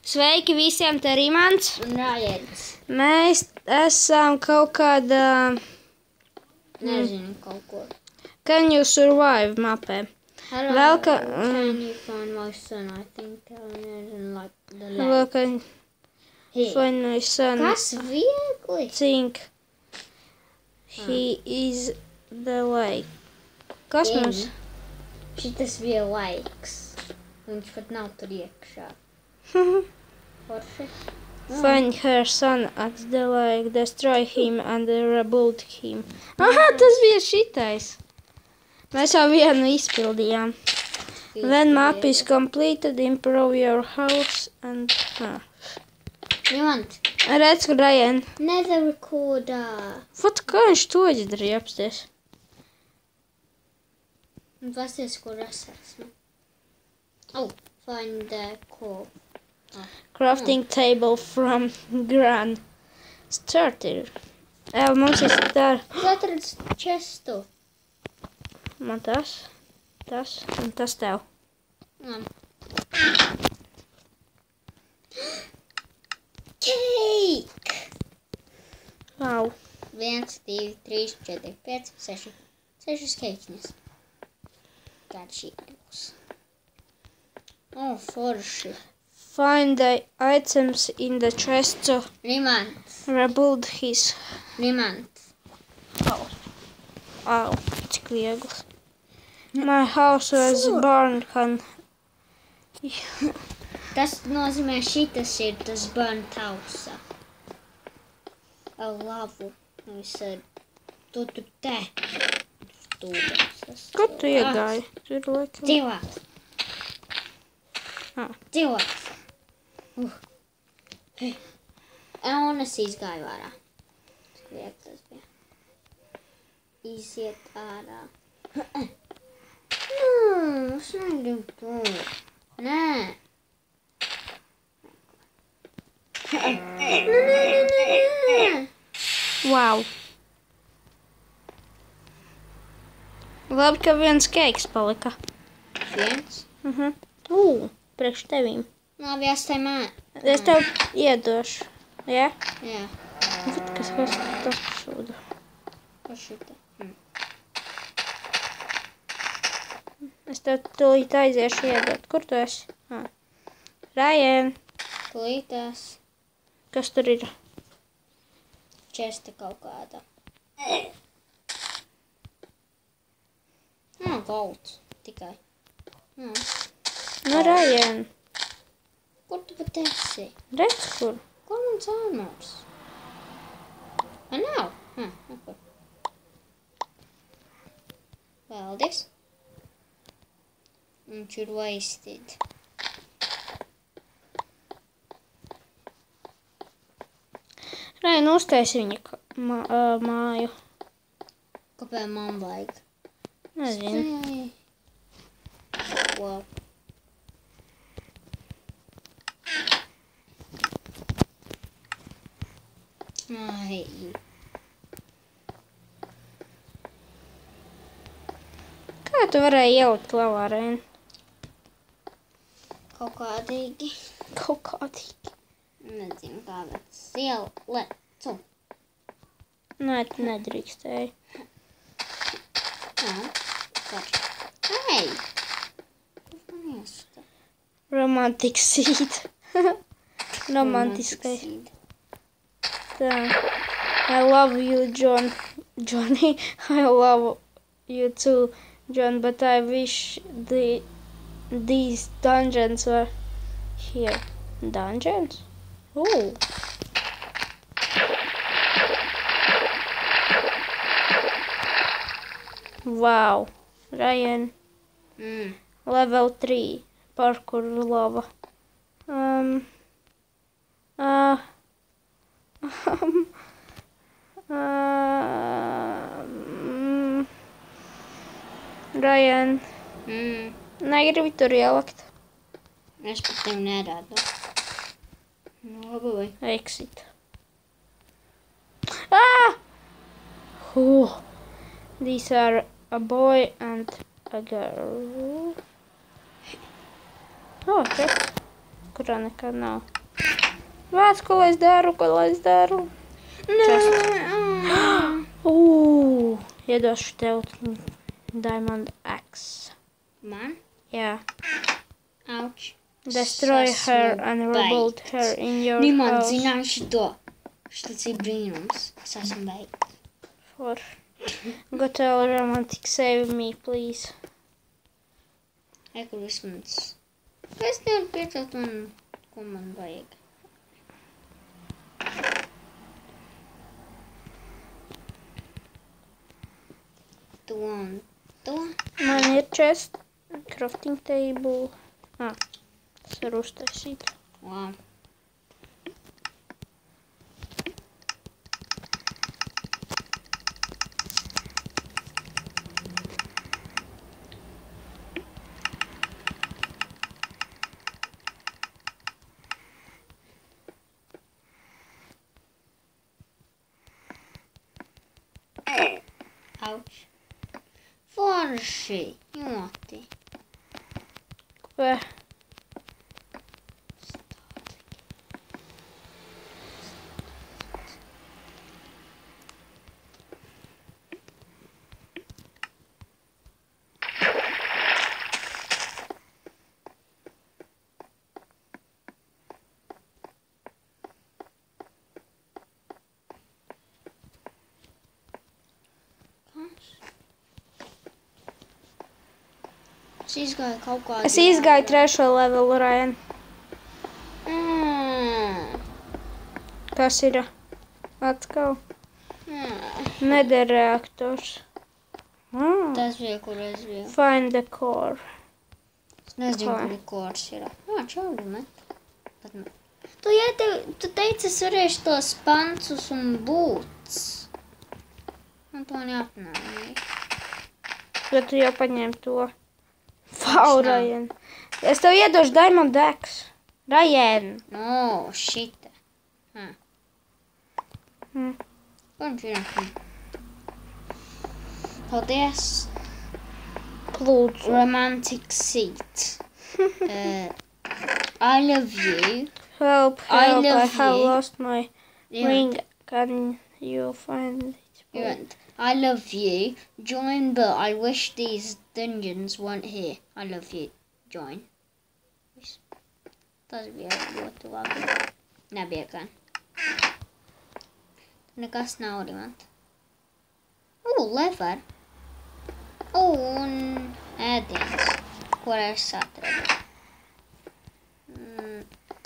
Sveiki visiem, te ir Imants. Un Rājēns. Mēs esam kaut kādā... Nezinu kaut ko. Can you survive mapē. Hello, Welcome. can you find my son? I think I like the lake. Welcome. Here. Find my son. Kas viegli? Think. He is the lake. Kas mums? Šitas bija laiks. Viņš pat nav tur iekšā. Forši. Find her son at the lake, destroy him and rebuild him. Aha, tas bija šitais. Mēs jau vienu izpildījām. When map is completed, improve your house and... Imant. Redz, kur Ryan. Nether recordā. Vat kā viņš to izdarīja apsties? Un pasties, kur es esmu. Oh, find the core. Crafting table from Gran. Starter. Mums ir tā. Es atradu čestu. Man tas un tas tev. Cake! Wow. 1, 2, 3, 4, 5, 6. 6 keikņas. Garšīgos. O, forši. Find the items in the chest to Rimants. rebuild his... Rimants. Au, cik viegls. My house was burned, han. Tas nozīmē šitas ir tas burnt house. Lavu. Visad. Tu te. Kur tu iegāji? Tur laikam. Cilvēks. Ah. Cilvēks. Un es izgāju ārā. Cik viegli tas bija. Iziet ārā. Es negribu to. Nē. Nē. Wow. Labi, ka viens keiks palika. Viens. Priekš tevīm. Labi, es te Es tev iedošu. Ja? Jā. Vat, kas tas šūda. Pa šita. Es tev tūlīt aiziešu iedot. Kur tu esi? Ryan. Klītās. Kas tur ir? Česta kaut kāda. Golds. Tikai. Nu, Ryan. Kur tu pat esi? Redz, kur? Kur mans ārmors? Nav. Kur? Paldies. Viņš ir wasted. Ryan, uztaisi viņa māju. Kāpēc man vajag? Nezinu. Ko? Ai. Kā tu varēji ielikt lavā, Ryan? Kaut kādīgi. Kaut kādīgi. Nezinu, kā vec. Ielecu. Nē, tu nedrīkstēji. Karš. Ei! Kur man iesaka? Romantic seed. Romantiskai. Tā. I love you, Johnny. I love you too, John, but I wish these dungeons were here. Dungeons? Ooh. Wow. Ryan. Level 3. Parkour lava. Ryan. Negribi tur ielikt. Es pat tev nerādu. Labi, vai? Exit. These are a boy and a girl. Oh, check. Kurā nekad nav. Vāc, ko lai es daru, Iedošu tev Diamond Axe. Man? Jā. Auč. Destroy her and rebuild her in your Niemand house. zināja šito. Šitas ir brīnums. Es esmu beigts. Got a romantic save me, please. Kur vismaz. Es nevaru piecelt un ko man vajag. To un to. Man ir chest, crafting table. Tas var uztaisīt. Wow. Auč. Forši. Ļoti. Ko? Es izgāju kaut kādu. Es izgāju 3. levelu, Ryan. Kas ir? Atkal. Nederreaktors. Tas bija, kur es biju. Find the core. Es nezinu, kur kors ir. Čaudu met. Tu teici, es varēšu tos pancus un būts. Un to neapnāju. Bet tu jau paņēmi to. Wow, Ryan. Es tev iedošu Diamond Axe. Ryan. No, šita. Un šitā. Paldies. Lūdzu. Romantic seat. I love you. Help, I I love have you. lost my Yeah. ring. Can you find it? And I love you. Join, but I wish these dungeons weren't here. I love you. Join. Tas bija ļoti labi. Nebija gan. Nekas nav rimant. Lever. Un ēdiens, ko es atradu.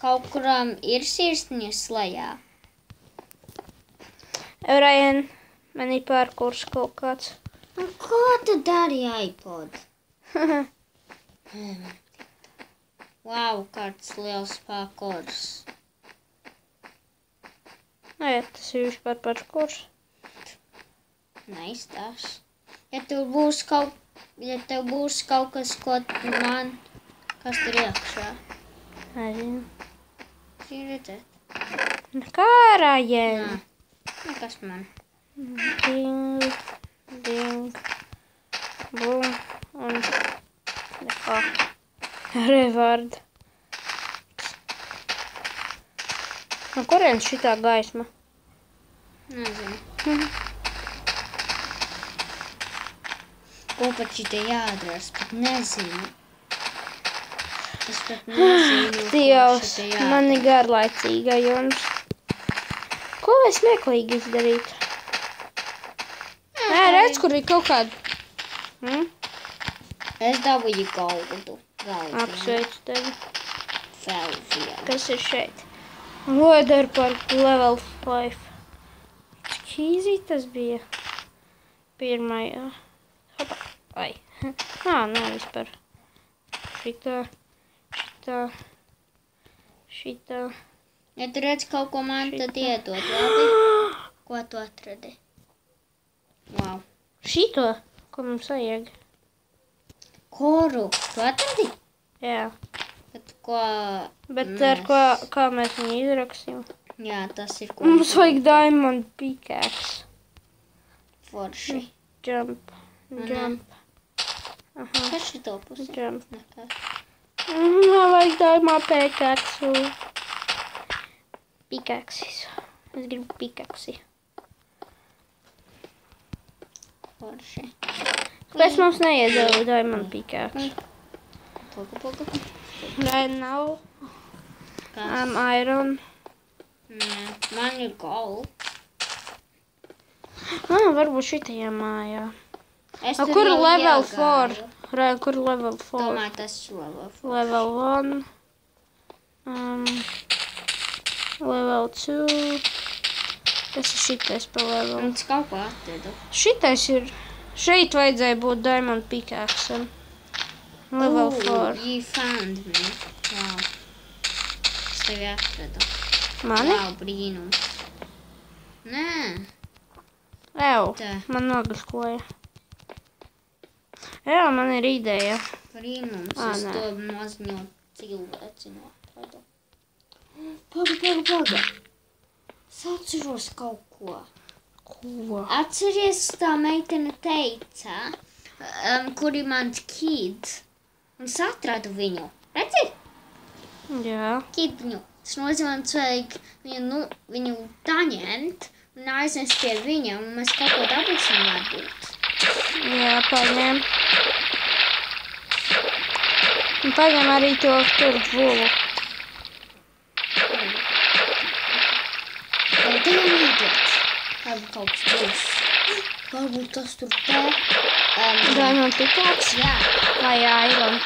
Kaut kuram ir sirsniņas lejā. Ryan, man ir pārkurs kaut kāds. Un ko tu dari iPod? Wow, kāds liels pārkurs. Jā, tas ir vispār pārkurs. Neizstās. Ja tev būs kaut kas, ko man, kas tur iekšā. Nezinu. Jūs redzēt? Kā, Ryan? Nekas man. Ding, ding, bum, un nekā. Revard. No kurienes šitā gaisma? Nezinu. Ko pat šitie jādara, es pat nezinu. Es pat nezinu, Dievs, man ir garlaicīga jums. Ko lai smieklīgi izdarīt? Nē, redz, kur ir kaut kāda. Es dabūju galdu. Apsveicu tevi. Vēl vienu. Kas ir šeit? Weather Park level 5. Cik easy tas bija? Pirmajā. Hopa. Ai. Nē, vispār. Šitā. Ja tu redz kaut ko man, tad iedod, labi? Ko tu atradi? Wow. Šito, ko mums vajag. Koru. Tu atradi? Jā. Bet ko... Bet ar kā mēs viņu izraksim? Jā, tas ir ko... Mums vajag diamond pickaxe. Forši. Jump. Aha. Kas šito pusi? Jump. Nekas. Vajag diamond pickaxe. Pikaksis. Es gribu pikaksi. Forši. Kāpēc mums neiedeva diamond pikaksi? Poga. Right now. Kas? Iron. Nē, man ir gold. Varbūt šitajā mājā. Es A, tur kur jau level iegāju. 4? Rai, kur level 4? Domāju, tas ir level 4. Level 1. Level 2. Kas ir šitais pa level? Un es kaut ko atradu. Šitais ir... Šeit vajadzēja būt diamond pickaxe. Level 4. You found me. Wow. Es tevi atradu. Mani? Wow, brīnums. Nē. Ew, Tā. man nogaškoja. Jā, man ir ideja. Brīnums. Ā, Es nē. to maziņo cilvēci notradu. Paga. Es atceros kaut ko. Ko? Atceries, tā meitene teica, kuri mans kids. Un es atradu viņu. Redzi? Jā. Kidņu. Tas nozīmē, ka vajag viņu paņemt un aiznest pie viņa, un mēs kaut ko dabūsim varbūt. Jā, paņem. Un paņem arī to tur vulu. Vai te jau iediet? Varbūt kaut kas būs. Varbūt tas tur te. Diamond pickaxe Jā. vai iron?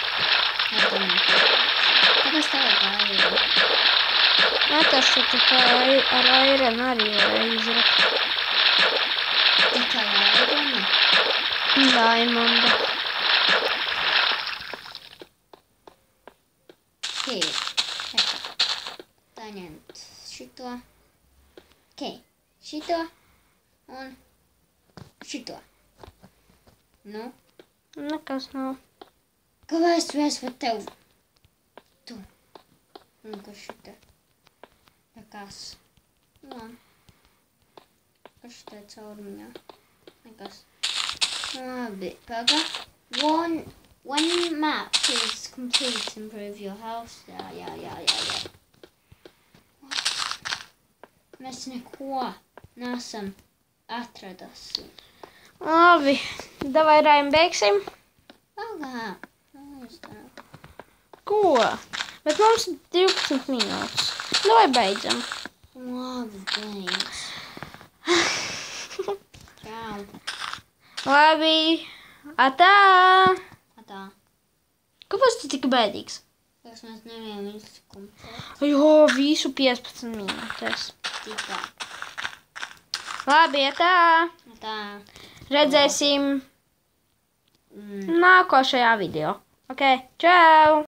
Kāpēc tev ir iron? Tas tā ar iron arī var izrakt. Tikai iron? Diamonda. Ok. Tā ņemt šito. Ok. Šito. Un šito. Nu. Nekas nav. Kāpēc mēs var tev? Tu. Un kas šita? Nekas. Nu. Kas šitā caurumiņā? Nekas. Labi, paga. One map is complete to improve your house. Jā. Mēs neko nesam atradusi. Labi. Davai, Raim, beigsim. Pagā. Ko? Bet mums 12 minūtes. Davai, beidzam. Labi, beidz. Čau. Labi. Atā. Tā. Kāpēc tu tik bēdīgs? Kas mēs nevienam izskumtēt. Jo, visu 15 minūtes. Tikai. Labi, atā. Tā. Redzēsim nākošajā video. Ok, čau!